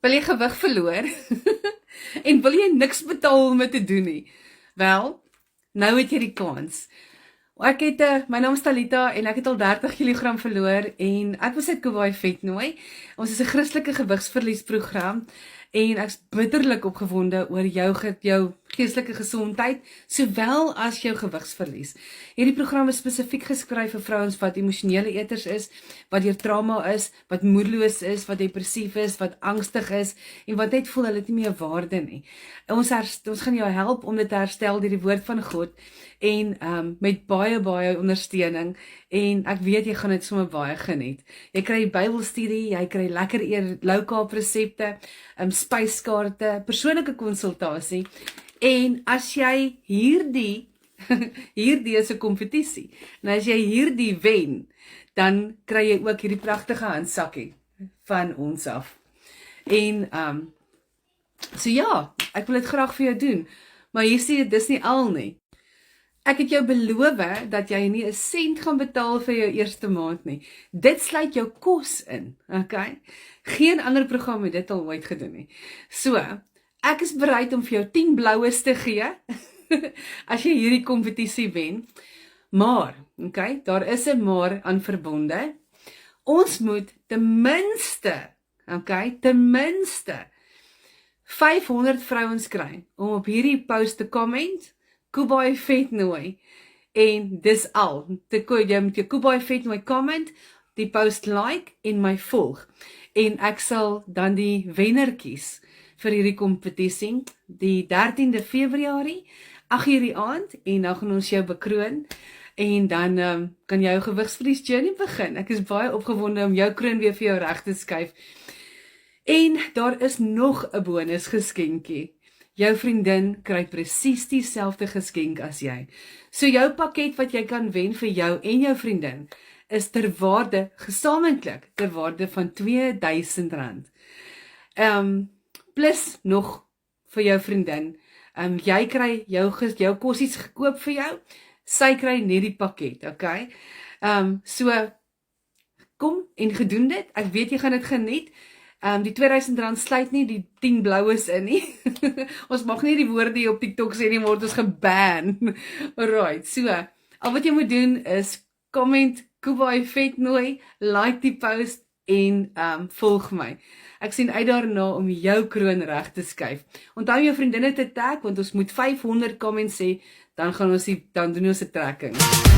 Wil jy gewig verloor? En wil jy niks betaal om dit te doen nie? Wel, nou het jy die kans. My naam is Talita en ek het al 30 kg verloor en ek was uit Kubai Vetnooi. Ons is 'n Christelike gewigsverliesprogram en ek's bitterlik opgewonde oor jou geestelike gesondheid sowel as jou gewigsverlies. Hierdie program is spesifiek geskryf vir vrouens wat emosionele eters is, wat deur trauma is, wat moedeloos is, wat depressief is, wat angstig is en wat net voel hulle het nie meer waarde nie. Ons gaan jou help om dit te herstel deur die woord van God en met baie ondersteuning en ek weet jy gaan dit sommer baie geniet. Jy kry Bybelstudie, jy kry lekker low carb resepte, spyskaarte, persoonlike konsultasie en as jy hierdie is 'n kompetisie. En as jy hierdie wen, dan kry jy ook hierdie pragtige handsakkie van ons af. En so ja, ek wil dit graag vir jou doen. Maar hier sê dit dis nie al nie. Ek het jou beloof dat jy nie 'n sent gaan betaal vir jou eerste maand nie. Dit sluit jou kos in, okay? Geen ander program het dit al ooit gedoen nie. So, ek is bereid om vir jou 10 bloues te gee as jy hierdie kompetisie wen. Maar, okay, daar is 'n maar aan verbonde. Ons moet ten minste 500 vrouens kry om op hierdie post te comment. Kubai Vetnooi en dis al. Jy moet jou Kubai Vetnooi comment, die post like en my volg. En ek sal dan die wenner kies vir hierdie kompetisie die 13de Februarie, 8:00 die aand en dan gaan ons jou bekroon en dan kan jy jou gewigsverlies journey begin. Ek is baie opgewonde om jou kroon weer vir jou reg te skuif. En daar is nog 'n bonus geskenkie. Jou vriendin kry presies dieselfde geskenk as jy. So jou pakket wat jy kan wen vir jou en jou vriendin is gesamentlik ter waarde van R2000. Plus nog vir jou vriendin. Jy kry jou kossies gekoop vir jou. Sy kry net die pakket, okay? So kom en gedoen dit. Ek weet jy gaan dit geniet. Die R2000 sluit nie die 10 bloues in nie. Ons mag nie die woorde hier op TikTok sê nie, word ons geban. Alright, so, al wat jy moet doen is comment Kubai Vetnooi, like die post en volg my. Ek sien uit daarna om jou kroon reg te skuif. Onthou jou vriendinne te tag want ons moet 500 comments hê, dan doen ons 'n trekking.